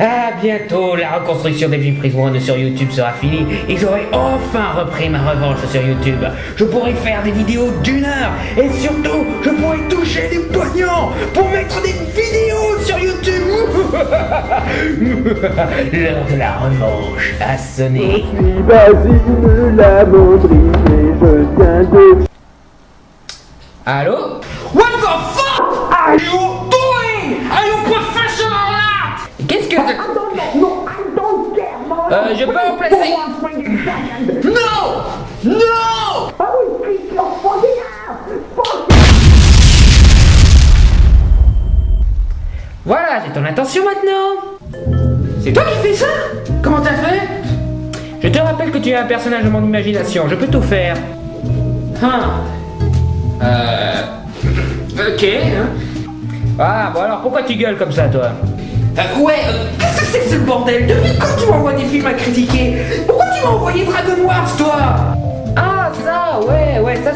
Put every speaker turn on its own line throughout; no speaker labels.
Ah, bientôt, la reconstruction des vies Prison One sur YouTube sera finie et j'aurai enfin repris ma revanche sur YouTube. Je pourrai faire des vidéos d'1 heure et surtout, je pourrai toucher des poignants pour mettre des vidéos sur YouTube. L'heure de la revanche a sonné.
Je suis Basile la Mondrine et je viens de...
Allô? What the fuck are you doing? Are you professional now? Qu'est-ce que... je peux remplacer... Non! Non! Voilà, j'ai ton attention maintenant. C'est toi qui fais ça? Comment t'as fait? Je te rappelle que tu es un personnage de mon imagination, je peux tout faire. Ok. Ah, bon alors pourquoi tu gueules comme ça, toi? Qu'est-ce que c'est que ce bordel? Depuis quand tu m'envoies des films à critiquer? Pourquoi tu m'as envoyé Dragon Wars, toi? Ah, ça, ouais, ça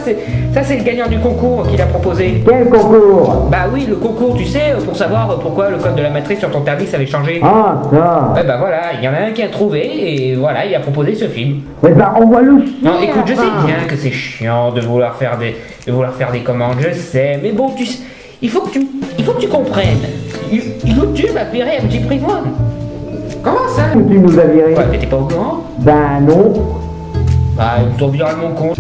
c'est le gagnant du concours qui l'a proposé.
Quel concours?
Bah oui, le concours, tu sais, pour savoir pourquoi le code de la matrice sur ton permis avait changé.
Ah, ça.
Bah voilà, il y en a un qui a trouvé et voilà, il a proposé ce film.
Mais bah, on va le chier.
Non, écoute, je sais bien que c'est chiant de vouloir faire des commandes, je sais, mais bon, il faut que tu comprennes. YouTube a viré un petit Prison One. Comment ça?
Tu nous as viré?
Quoi, t'étais pas au courant?
Ben non.
Bah, ils t'ont viré mon compte.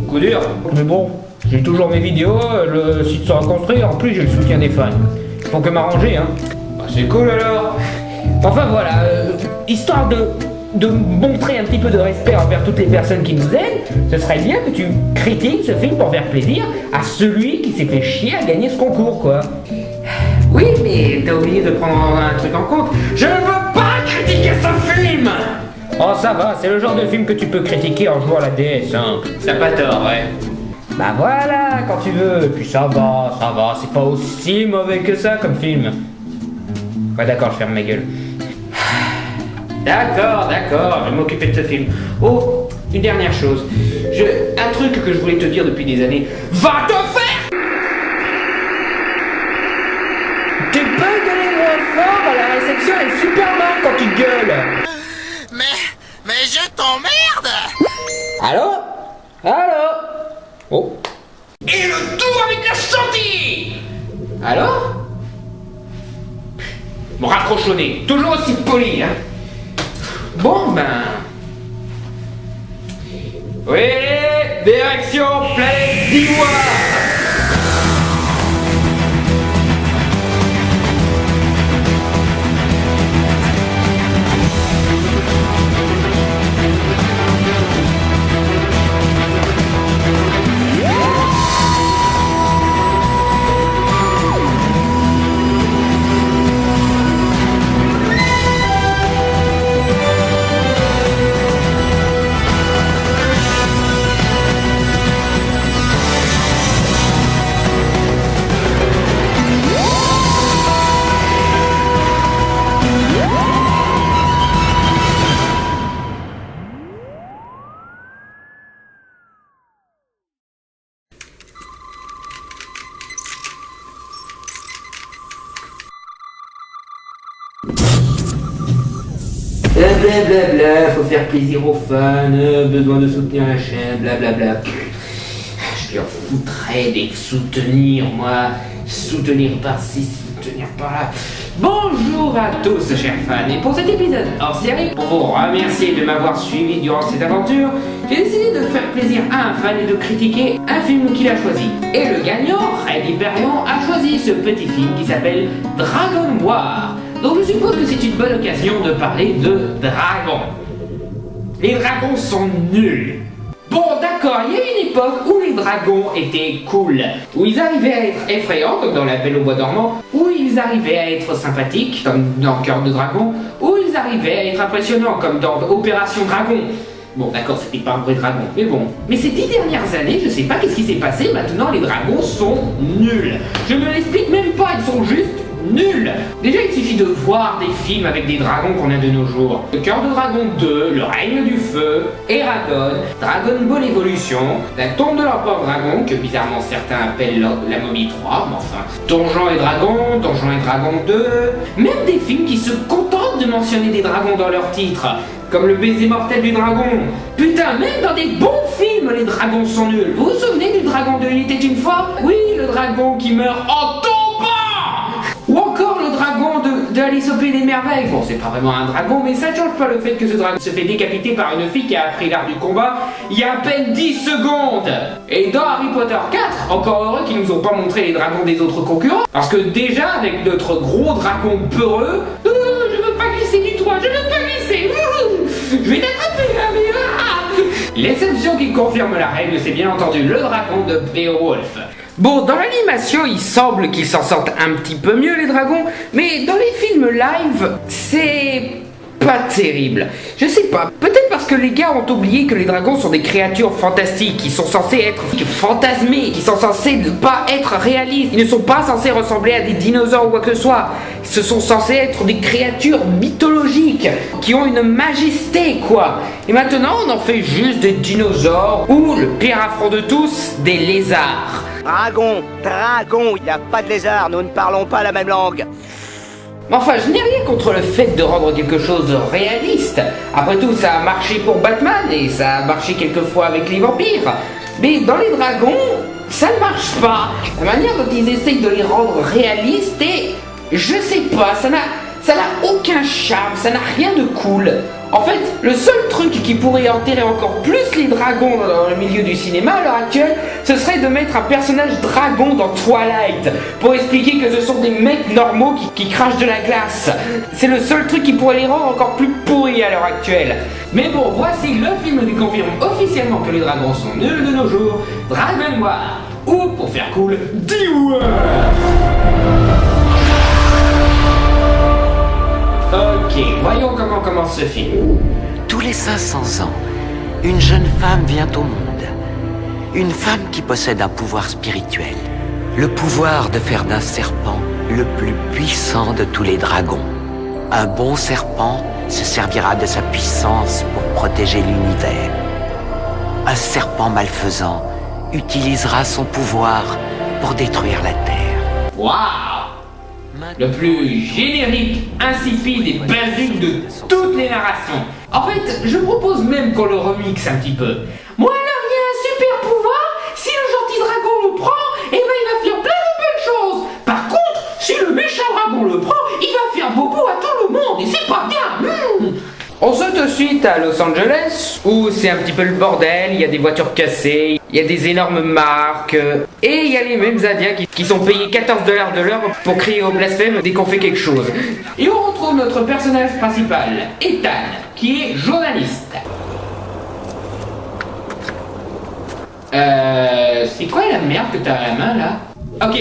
Coup dur. Mais bon, j'ai toujours mes vidéos, le site sera construit, en plus j'ai le soutien des fans. Faut que m'arranger, hein. Bah, c'est cool alors. Enfin voilà, histoire de montrer un petit peu de respect envers toutes les personnes qui nous aident, ce serait bien que tu critiques ce film pour faire plaisir à celui qui s'est fait chier à gagner ce concours, quoi. Oui, mais t'as oublié de prendre un truc en compte. Je ne veux pas critiquer ce film! Oh, ça va, c'est le genre de film que tu peux critiquer en jouant à la DS, hein. T'as pas tort, ouais. Bah voilà, quand tu veux. Et puis ça va, c'est pas aussi mauvais que ça comme film. Ouais, d'accord, je ferme ma gueule. D'accord, je vais m'occuper de ce film. Oh, une dernière chose. Un truc que je voulais te dire depuis des années. Va te faire! Tu peux gueuler moins fort, la réception est super mal quand tu gueules.
Mais je t'emmerde!
Allô? Oh. Et le tout avec la chantilly! Allô? Bon, raccrochonné, toujours aussi poli, hein? Bon, ben... Oui, direction planète d'Ivoire! Blablabla, faut faire plaisir aux fans, besoin de soutenir la chaîne, blablabla. Je leur foutrais des soutenir, moi. Soutenir par-ci, soutenir par-là. Bonjour à tous, chers fans, et pour cet épisode hors série, pour vous remercier de m'avoir suivi durant cette aventure, j'ai décidé de faire plaisir à un fan et de critiquer un film qu'il a choisi. Et le gagnant, Red Hyperion, a choisi ce petit film qui s'appelle Dragon War. Donc je suppose que c'est une bonne occasion de parler de dragons. Les dragons sont nuls. Bon d'accord, il y a une époque où les dragons étaient cool, où ils arrivaient à être effrayants comme dans La Belle au Bois dormant, où ils arrivaient à être sympathiques comme dans Cœur de Dragon, où ils arrivaient à être impressionnants comme dans Opération Dragon. Bon d'accord, c'était pas un vrai dragon, mais bon. Mais ces 10 dernières années, je sais pas qu'est-ce qui s'est passé, maintenant les dragons sont nuls. Je ne l'explique même pas, ils sont juste nuls. Déjà, il suffit de voir des films avec des dragons qu'on a de nos jours. Le Cœur de Dragon 2, Le Règne du Feu, Eragon, Dragon Ball Evolution, La Tombe de l'Empereur Dragon, que bizarrement certains appellent la Momie 3, mais enfin, Donjons et Dragons, Donjons et Dragons 2, même des films qui se contentent de mentionner des dragons dans leur titre, comme Le Baiser Mortel du Dragon. Putain, même dans des bons films, les dragons sont nuls. Vous vous souvenez du Dragon de Il était une fois? Oui, le dragon qui meurt en tombant. Ou encore le dragon de Alice au Pays des Merveilles. Bon, c'est pas vraiment un dragon, mais ça change pas le fait que ce dragon se fait décapiter par une fille qui a appris l'art du combat il y a à peine 10 secondes. Et dans Harry Potter 4, encore heureux qu'ils nous ont pas montré les dragons des autres concurrents, parce que déjà, avec notre gros dragon peureux, je veux pas glisser du toit, je veux pas glisser, je vais t'attraper là, mais l'exception qui confirme la règle, c'est bien entendu le dragon de Beowulf. Bon, dans l'animation, il semble qu'ils s'en sortent un petit peu mieux, les dragons, mais dans les films live, c'est pas terrible. Je sais pas, peut-être parce que les gars ont oublié que les dragons sont des créatures fantastiques, qui sont censées être fantasmées, qui sont censées ne pas être réalistes, ils ne sont pas censés ressembler à des dinosaures ou quoi que ce soit. Ce sont censés être des créatures mythologiques, qui ont une majesté, quoi. Et maintenant, on en fait juste des dinosaures, ou, le pire affront de tous, des lézards.
Dragon, il n'y a pas de lézard, nous ne parlons pas la même langue.
Mais enfin, je n'ai rien contre le fait de rendre quelque chose de réaliste. Après tout, ça a marché pour Batman, et ça a marché quelquefois avec les vampires. Mais dans les dragons, ça ne marche pas. La manière dont ils essayent de les rendre réalistes, et je sais pas, ça n'a aucun charme, ça n'a rien de cool. En fait, le seul truc qui pourrait enterrer encore plus les dragons dans le milieu du cinéma à l'heure actuelle, ce serait de mettre un personnage dragon dans Twilight, pour expliquer que ce sont des mecs normaux qui crachent de la glace. C'est le seul truc qui pourrait les rendre encore plus pourris à l'heure actuelle. Mais bon, voici le film qui confirme officiellement que les dragons sont nuls de nos jours, Dragon War, ou pour faire cool, D-War. Ok, voyons comment commence ce film.
Tous les 500 ans, une jeune femme vient au monde. Une femme qui possède un pouvoir spirituel. Le pouvoir de faire d'un serpent le plus puissant de tous les dragons. Un bon serpent se servira de sa puissance pour protéger l'univers. Un serpent malfaisant utilisera son pouvoir pour détruire la Terre.
Waouh! Le plus générique, insipide et basique de toutes les narrations. En fait, je propose même qu'on le remixe un petit peu. Moi alors, il y a un super pouvoir, si le gentil dragon le prend, eh ben il va faire plein de bonnes choses. Par contre, si le méchant dragon le prend, il va faire bobo à tout le monde, et c'est pas bien. On saute ensuite à Los Angeles, où c'est un petit peu le bordel, il y a des voitures cassées, il y a des énormes marques, et il y a les mêmes Indiens qui sont payés 14 $ de l'heure pour crier au blasphème dès qu'on fait quelque chose. Et on retrouve notre personnage principal, Ethan, qui est journaliste. C'est quoi la merde que t'as à la main là? Ok,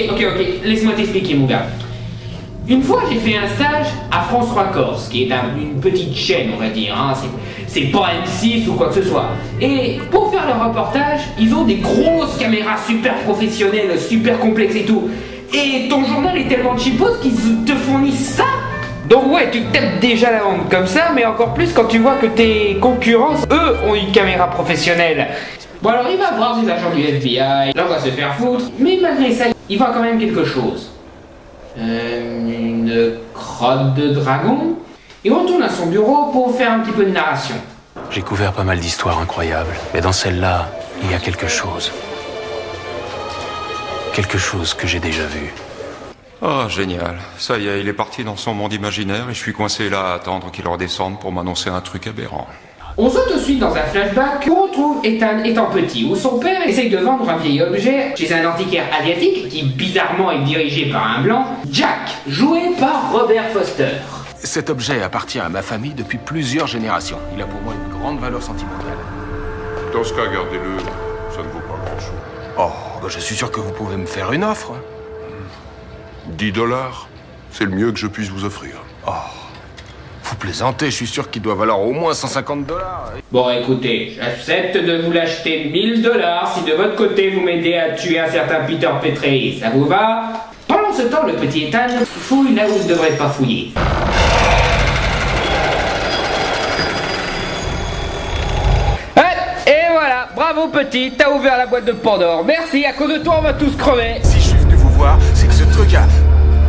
laisse-moi t'expliquer mon gars. Une fois, j'ai fait un stage à France 3 Corse, qui est une petite chaîne, on va dire, hein. C'est pas M6 ou quoi que ce soit. Et pour faire le reportage, ils ont des grosses caméras super professionnelles, super complexes et tout. Et ton journal est tellement cheapos qu'ils te fournissent ça. Donc ouais, tu te tapes déjà la honte comme ça, mais encore plus quand tu vois que tes concurrents, eux, ont une caméra professionnelle. Bon alors il va voir des agents du FBI, là on va se faire foutre, mais malgré ça, il voit quand même quelque chose. Une crotte de dragon. Il retourne à son bureau pour faire un petit peu de narration.
J'ai couvert pas mal d'histoires incroyables, mais dans celle-là, il y a quelque chose. Quelque chose que j'ai déjà vu.
Oh, génial. Ça y est, il est parti dans son monde imaginaire et je suis coincé là à attendre qu'il redescende pour m'annoncer un truc aberrant.
On saute ensuite dans un flashback où on retrouve Ethan étant petit, où son père essaye de vendre un vieil objet chez un antiquaire asiatique qui bizarrement est dirigé par un blanc, Jack, joué par Robert Foster.
Cet objet appartient à ma famille depuis plusieurs générations. Il a pour moi une grande valeur sentimentale.
Dans ce cas, gardez-le. Ça ne vaut pas grand-chose.
Oh, bah je suis sûr que vous pouvez me faire une offre.
10 $, c'est le mieux que je puisse vous offrir.
Oh, vous plaisantez, je suis sûr qu'il doit valoir au moins 150 $.
Bon écoutez, j'accepte de vous l'acheter 1000 $ si de votre côté vous m'aidez à tuer un certain Peter Petrie. Ça vous va? Pendant ce temps, le petit Ethan fouille là où il ne devrait pas fouiller. Et voilà, bravo petit, t'as ouvert la boîte de Pandore. Merci, à cause de toi on va tous crever.
Si je suis venu vous voir, c'est que ce truc a...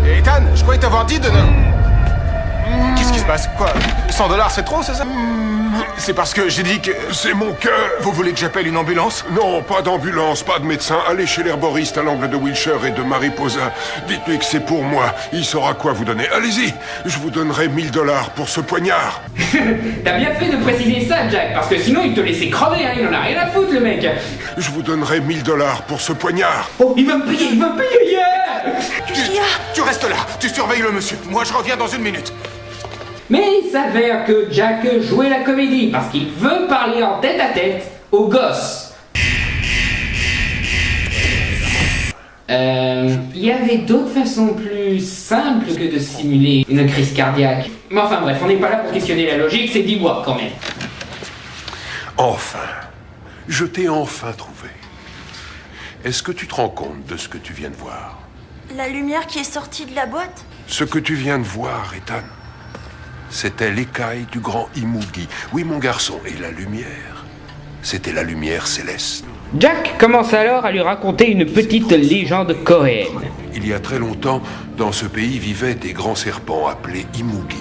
Ethan, je croyais t'avoir dit de ne... Qu'est-ce qui se passe? Quoi? 100 $, c'est trop, c'est ça? C'est parce que j'ai dit que...
C'est mon cœur.
Vous voulez que j'appelle une ambulance?
Non, pas d'ambulance, pas de médecin. Allez chez l'herboriste à l'angle de Wilshire et de Mariposa. Dites-lui que c'est pour moi. Il saura quoi vous donner. Allez-y, je vous donnerai 1000 $ pour ce poignard.
T'as bien fait de préciser ça, Jack, parce que sinon il te laissait crever, hein, il en a rien à foutre le mec.
Je vous donnerai 1000 $ pour ce poignard.
Oh, il va me payer, yeah.
Tu restes là, tu surveilles le monsieur. Moi, je reviens dans 1 minute.
Mais il s'avère que Jack jouait la comédie parce qu'il veut parler en tête-à-tête aux gosses. Il y avait d'autres façons plus simples que de simuler une crise cardiaque. Mais enfin bref, on n'est pas là pour questionner la logique, c'est 10 mois quand même.
Enfin, je t'ai enfin trouvé. Est-ce que tu te rends compte de ce que tu viens de voir?
La lumière qui est sortie de la boîte?
Ce que tu viens de voir, Ethan, c'était l'écaille du grand Imugi. Oui, mon garçon, et la lumière, c'était la lumière céleste.
Jack commence alors à lui raconter une petite légende coréenne.
Il y a très longtemps, dans ce pays vivaient des grands serpents appelés Imugi.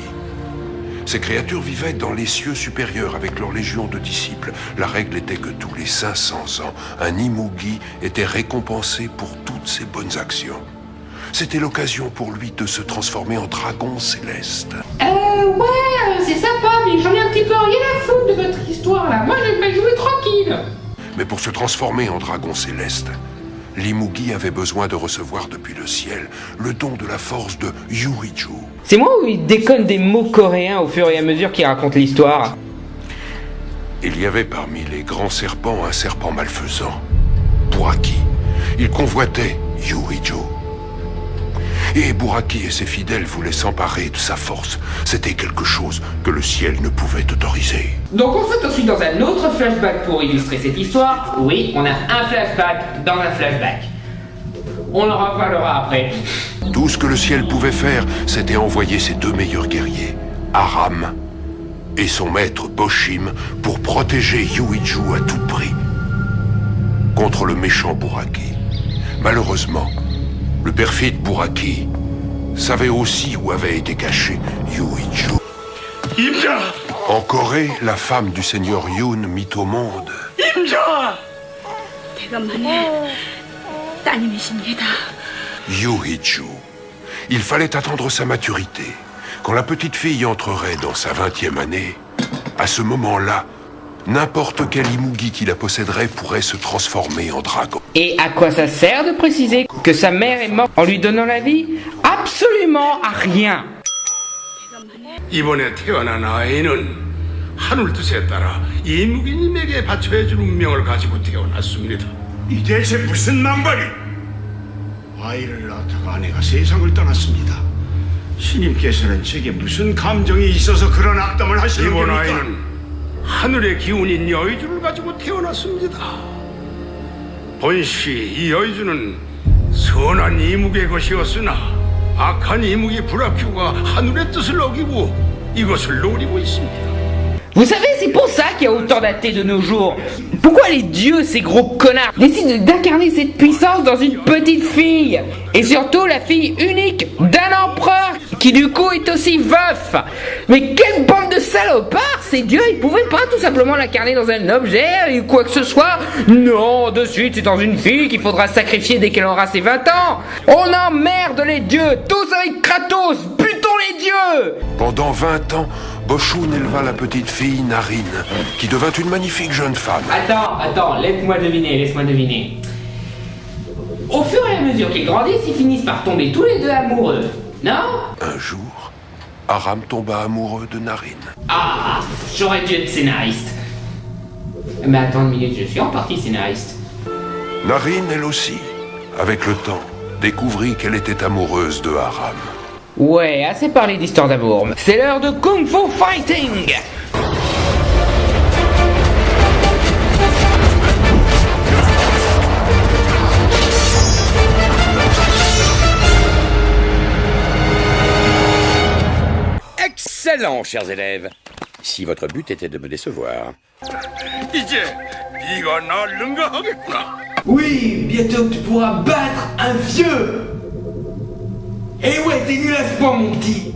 Ces créatures vivaient dans les cieux supérieurs avec leur légion de disciples. La règle était que tous les 500 ans, un Imugi était récompensé pour toutes ses bonnes actions. C'était l'occasion pour lui de se transformer en dragon céleste.
C'est sympa, mais j'en ai un petit peu rien à foutre de votre histoire là. Moi j'aimerais jouer tranquille.
Mais pour se transformer en dragon céleste, l'Imugi avait besoin de recevoir depuis le ciel le don de la force de Yuiju.
C'est moi ou il déconne des mots coréens au fur et à mesure qu'il raconte l'histoire?
Il y avait parmi les grands serpents un serpent malfaisant, Buraki. Il convoitait Yuiju. Et Buraki et ses fidèles voulaient s'emparer de sa force. C'était quelque chose que le ciel ne pouvait autoriser.
Donc on saute ensuite dans un autre flashback pour illustrer cette histoire. Oui, on a un flashback dans un flashback. On en reparlera après.
Tout ce que le ciel pouvait faire, c'était envoyer ses 2 meilleurs guerriers, Aram et son maître Boshim, pour protéger Yuiju à tout prix contre le méchant Buraki. Malheureusement, le perfide Buraki savait aussi où avait été caché Yuiju. En Corée, la femme du seigneur Yoon mit au monde Yuiju. Il fallait attendre sa maturité. Quand la petite fille entrerait dans sa 20e année, à ce moment-là, n'importe quel Imugi qui la posséderait pourrait se transformer en dragon.
Et à quoi ça sert de préciser que sa mère est morte en lui donnant la vie? Absolument à rien.
이번에 태어난 아이는 하늘 뜻에 따라 이무기님에게 바쳐야 줄 운명을 가지고 태어났습니다.
이 대체 무슨 망발이? 아이를 낳다가 아내가 세상을 떠났습니다. 신님께서는 제게 무슨 감정이 있어서 그런 악담을 하시는 겁니까?
이번 아이는 하늘의 기운인 여의주를 가지고 태어났습니다. 본시 이 여의주는 선한 이무기의 것이었으나 악한 이무기 브라큐가 하늘의 뜻을 어기고 이것을 노리고 있습니다.
Vous savez, c'est pour ça qu'il y a autant d'athées de nos jours. Pourquoi les dieux, ces gros connards, décident d'incarner cette puissance dans une petite fille? Et surtout la fille unique d'un empereur qui du coup est aussi veuf. Mais quelle bande de salopards! Ces dieux, ils pouvaient pas tout simplement l'incarner dans un objet ou quoi que ce soit? Non, de suite c'est dans une fille qu'il faudra sacrifier dès qu'elle aura ses 20 ans. On emmerde les dieux, tous avec Kratos, butons les dieux!
Pendant 20 ans, Boshun éleva la petite fille Narine, qui devint une magnifique jeune femme.
Attends, laisse-moi deviner. Au fur et à mesure qu'ils grandissent, ils finissent par tomber tous les deux amoureux, non?
Un jour, Aram tomba amoureux de Narine.
Ah, j'aurais dû être scénariste. Mais attends une minute, je suis en partie scénariste.
Narine, elle aussi, avec le temps, découvrit qu'elle était amoureuse de Aram.
Ouais, assez parlé d'histoire d'amour. C'est l'heure de Kung Fu Fighting!
Excellent, chers élèves. Si votre but était de me décevoir.
이제 네가 날 능가하겠구나.
Oui, bientôt tu pourras battre un vieux. Et ouais, t'es nul à ce point, mon petit.